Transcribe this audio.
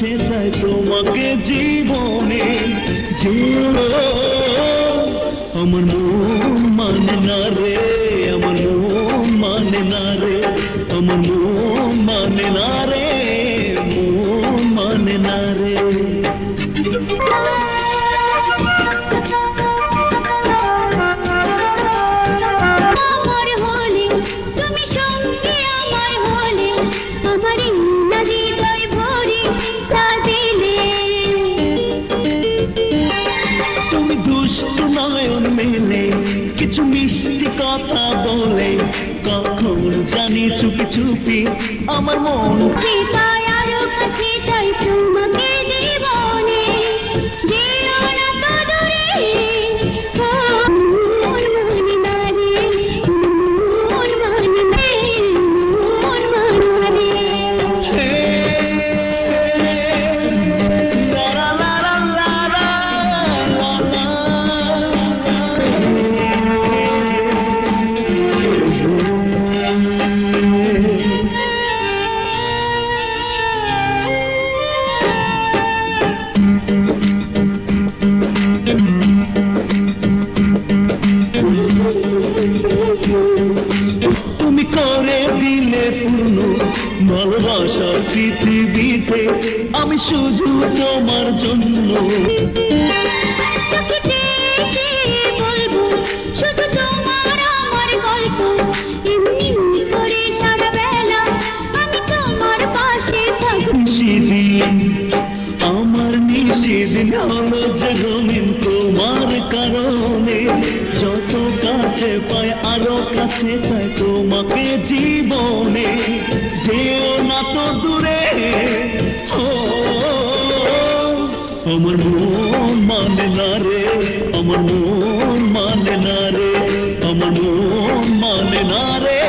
কাছে চাই তোমাকে জীবনে যেও আমার মন মানে না রে আমার মন মানে না রে আমার মন মানে না রে মন মানে না রে কিছু মিষ্টি কথা বলে কখন জানি চুপি চুপি আমার মন আরো কাছে চাই তোমাকে জীবনে যেও না তো দূরে মন মানে না রে মন মানে না মন মানে তুমি করে দিলে পূর্ণ ভালোবাসা পৃথিবীতে আমি শুধু তোমার জন্য শুধু তোমার আমার গল্প এমনি করে সারা বেলা আমি তোমার পাশে থাকবো সেদিন আমার নিষেদিন হলো যে রঙিন তোমার কারণে যত কাছে পায় আরো কাছে চাই তোমাকে জীবনে যেও না তো দূরে আমার মন মানে না রে আমার মন মানে না রে আমার মন মানে না রে